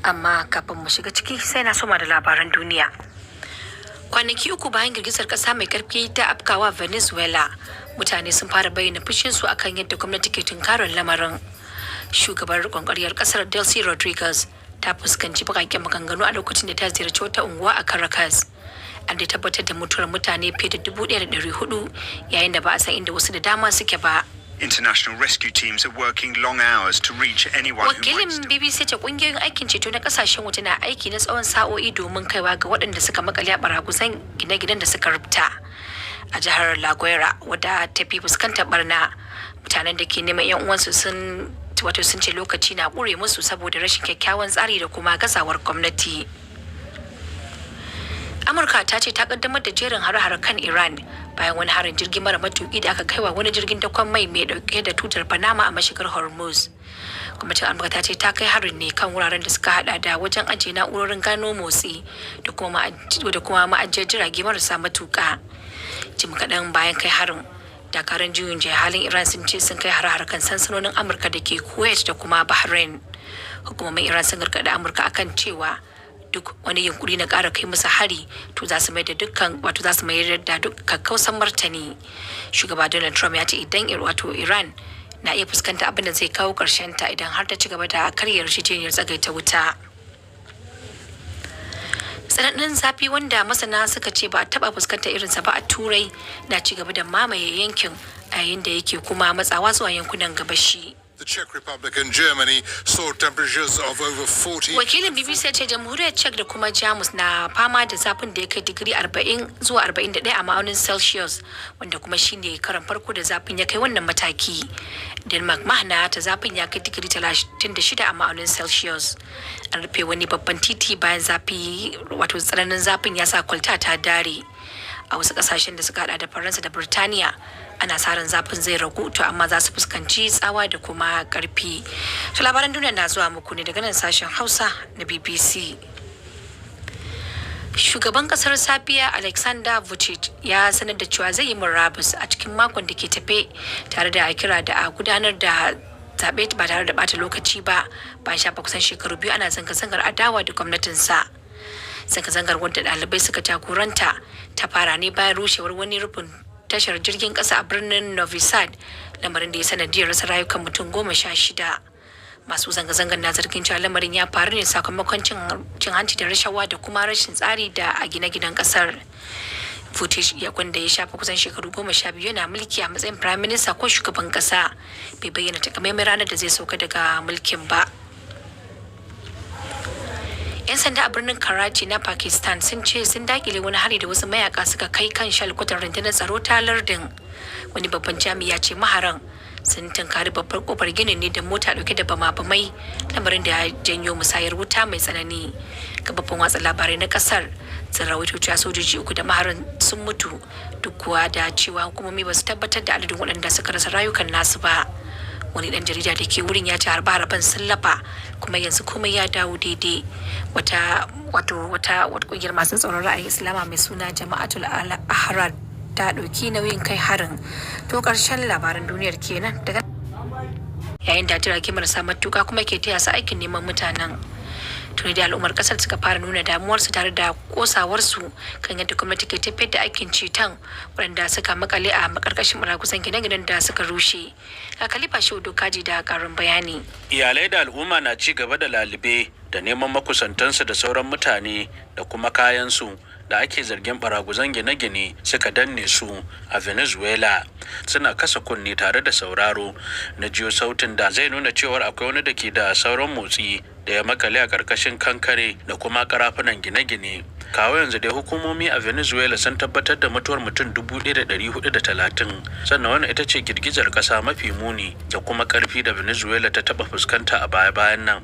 Amma kafin mu shiga ciki sai na soma da labaran duniya. Kwanaki uku bayan girgizar kasa mai karfi ta afkawa Venezuela, mutane sun fara bayyana fushinsu akan yadda gwamnati ke tunkarar lamarin. Shugabar riƙon ƙwaryar ƙasar Delcy Rodriguez ta fuskanci baƙaƙen maganganu a lokacin da ta ziyarci wata unguwa a Caracas. An da tabbatar da mutuwar mutane fiye da 1,400 yayin da ba a san inda wasu da dama suke ba. International rescue teams are working long hours to reach anyone who Wakilin might still... BBC ce kungiyoyin aikin ceto na kasashen waje na aiki na tsawon sa'o'i domin kaiwa ga waɗanda suka makale a baraguzan gine-ginen da suka rubuta. A jihar La Guaira, wadda ta fi fuskantar barna, mutanen da ke neman 'yan uwansu sun ce lokaci na ƙure musu saboda rashin kyakkyawan tsari da kuma gazawar gwamnati. Amurka ta ce ta kaddamar da jerin hare-hare kan Iran bayan wani harin jirgin mara matuki da aka kaiwa wani jirgin dakon mai dauke da tutar Panama a mashigar Hormuz. Gwamnatin Amurka ta ce ta kai harin ne kan wuraren da suka hada da wajen ajiye na'urorin gano motsi da kuma ma'ajiyar jirage marasa matuka. Jim kaɗan bayan kai harin, dakarun juyin juya halin Iran sun ce sun kai hare-hare kan sansanonin Amurka da ke Kuwait da kuma Bahrain. Hukumomin Iran sun gargaɗi Amurka akan cewa duk wani yunkuri na ƙara kai musu hari to za su mai da dukkan kausan martani. Shugaba Donald Trump ya ce idan Iran na iya fuskanta abin da zai kawo ƙarshen ta idan har ta ci gaba da karyar yarjejeniyar tsagaita wuta. Tsananin zafi wanda masana suka ce ba a taɓa fuskanta irinsa ba a Turai na ci gaba da mamaye yankin a yayin da yake kuma matsawa zuwa yankunan gabashi. The Czech Republic and Germany saw temperatures of over 40. Wakilin BBC ya ce jamhuriyar Czech da kuma Jamus na fama da zafin da ya kai digiri 40 zuwa 41 a ma'aunin Celsius, wanda kuma shine karan farko da zafin ya kai wannan mataki. Denmark mahana ta zafin ya kai digiri 36 a ma'aunin Celsius. An rufe wani babban titi bayan tsananin zafin ya sa kwalta ta dare. A wasu kasashen da suka hada da Faransa da Birtaniya, ana sa ran zafin zai ragu to amma za su fuskanci tsawa da kuma karfi. To labaran duniya na zuwa muku ne daga nan sashen Hausa na BBC. Shugaban kasar Sabiya Alexander Vucic ya sanar da cewa zai yi murabus a cikin makon da ke tafe, tare da kira da a gudanar da zaɓe ba tare da bata lokaci ba, bayan shafa kusan shekaru biyu ana zanga-zangar adawa da gwamnatinsa. Zanga-zangar wadda ɗalibai suka jagoranta ta fara ne bayan rushewar wani rufin tashar jirgin ƙasa a birnin Novi Sad, lamarin da ya sanadiyar rasa rayukan mutum 16. Masu zanga-zangar na zargin cewa lamarin ya faru ne sakamakon cin hanci da rashawa da kuma rashin tsari da a gine-ginen ƙasar. Vucic ya gwanda ya shafa kusan shekaru 12 yana mulki a matsayin Prime Minister ko shugaban ƙasa, bai bayyana takamaiman ranar da zai sauka daga mulkin ba. 'Yan sanda a birnin Karachi na Pakistan sun ce sun dakile wani hari da wasu mayaka suka kai kan shalkwatar rundunar tsaro ta lardin. Wani babban jami'a ce maharan sun tunkari babbar kofar ginin ne da mota dauke da bama-bamai, lamarin da ya janyo musayar wuta mai tsanani. Gababbin watsa labarai na kasar sun rawaito cewa sojoji 3 da maharan sun mutu, duk kuwa da cewa hukumomi ba su tabbatar da adadin waɗanda suka rasa rayukan nasu ba. Wani dan jarida da ke wurin ya ce harbe-harben sun lafa kuma yanzu komai ya dawo daidai. Wata kungiyar masu tsaron ra'ayin Islama mai suna Jama'atul Ahrar ta ɗauki nauyin kai harin. To ƙarshen labaran duniyar kenan daga yayin da jirage marasa matuka kuma ke taya su aikin neman mutanen. Tuni da al'ummar kasar suka fara nuna damuwarsu tare da kosawarsu kan yadda gwamnati ke tafiyar da aikin ceton waɗanda suka makale a makarkashin marakusan gine-ginen da suka rushe. Khalifa Shehu Dokaji da karin bayani. Iyalai da al'umma na ci gaba da lalube da neman makusantansu da sauran mutane da kuma kayansu da ake zargin baraguzan gine-gine suka danne su a Venezuela. Suna kasa kunne tare da sauraro na jiyo sautin da zai nuna cewar akwai wani da ke da sauran motsi da ya makale a karkashin kankare da kuma karafunan gine-gine. Kawo yanzu dai hukumomi a Venezuela sun tabbatar da mutuwar mutum 1,430, sannan wannan ita ce girgizar kasa mafi muni da kuma karfi da Venezuela ta taba fuskanta a baya-bayan nan.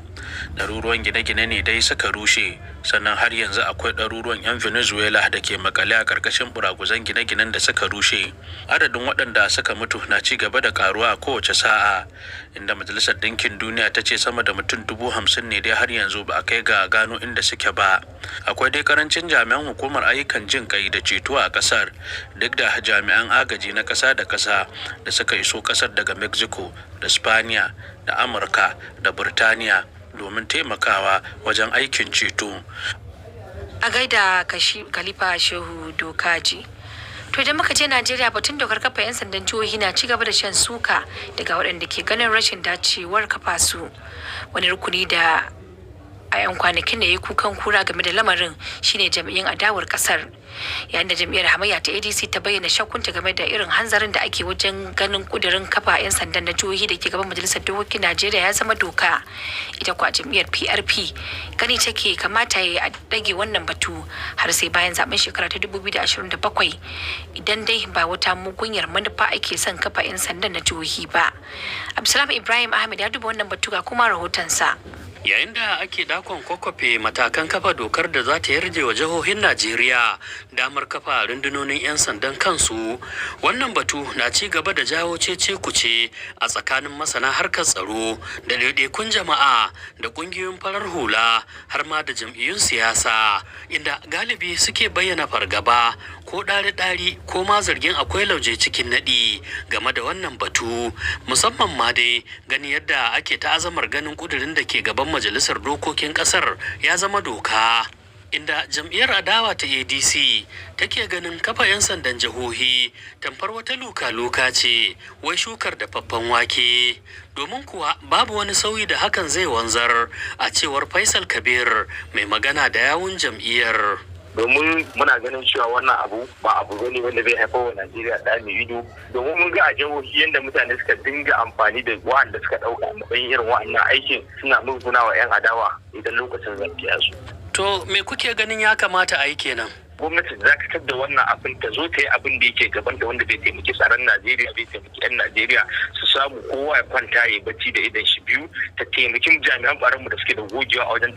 Ɗaruruwan gine-gine ne dai suka rushe, sannan har yanzu akwai ɗaruruwan 'yan Venezuela da ke makale a karkashin buraguzan gine-ginen da suka rushe. Adadin waɗanda suka mutu na ci gaba da karuwa a kowace sa'a, inda Majalisar Ɗinkin Duniya ta ce sama da mutum 50,000 ne dai har yanzu ba a kai ga gano inda suke ba. Akwai dai karancin jami'an hukumar ayyukan jin kai da ceto a kasar, duk da jami'an agaji na kasa da kasa da suka iso kasar daga Mexico da Spaniya da Amurka da Burtaniya domin taimakawa wajen aikin ceto. A gaida Khalifa Shehu Dokaji. To idan muka je Najeriya, batun dokar kafa 'yan sandan jihohi na ci gaba da shan suka daga waɗanda ke ganin rashin dacewar kafa su. Wani rukuni da a 'yan kwanakin da ya yi kukan kura game da lamarin shine jam'iyyun adawar kasar, yayin da jam'iyyar hamayya ta ADC ta bayyana shakkunta game da irin hanzarin da ake wajen ganin kudirin kafa 'yan sandan na jihohi da ke gaban majalisar dokokin Najeriya ya zama doka. Ita kuwa jam'iyyar PRP gani take kamata ya dage wannan batu har sai bayan zaben shekara ta 2027 idan dai ba wata mugunyar manufa ake son kafa 'yan sandan na jihohi ba. Abdulsalam Ibrahim Ahmed ya duba wannan batu ga kuma rahotonsa. Yayin da ake dakon kwakwafe matakan kafa dokar da za ta yarje wa jihohin Najeriya damar kafa rundunonin 'yan sandan kansu, wannan batu na ci gaba da jawo cece kuce a tsakanin masana harkar tsaro da ɗaiɗaikun jama'a da ƙungiyoyin farar hula har ma da jam'iyyun siyasa, inda galibi suke bayyana fargaba ko ɗari-ɗari ko ma zargin akwai lauje cikin naɗi game da wannan batu, musamman ma dai gani yadda ake ta'azamar ganin ƙudurin da ke gaban majalisar dokokin ƙasar ya zama doka, inda jam'iyyar adawa ta ADC take ganin kafa 'yan sandan jihohi tamfar wata luka-luka ce, wai shukar da faffan wake, domin kuwa babu wani sauyi da hakan zai wanzar, a cewar Faisal Kabir mai magana da yawun jam'iyyar. Domin muna ganin cewa wannan abu ba abu bane wanda zai haifar wa Najeriya da mai ido, domin mun ga a jihohi yadda mutane suka dinga amfani da wa'anda suka dauka matsayin irin wa'annan aikin suna murguna wa 'yan adawa idan lokacin zaɓe ya zo. To me kuke ganin ya kamata a yi kenan? Gwamnati za ta da wannan abin ta zo ta yi abin da yake gaban da wanda bai taimaki tsaron Najeriya bai taimaki 'yan Najeriya su samu kowa ya kwanta ya bacci da idan shi biyu, ta taimaki jami'an tsaronmu da suke da gogewa a wajen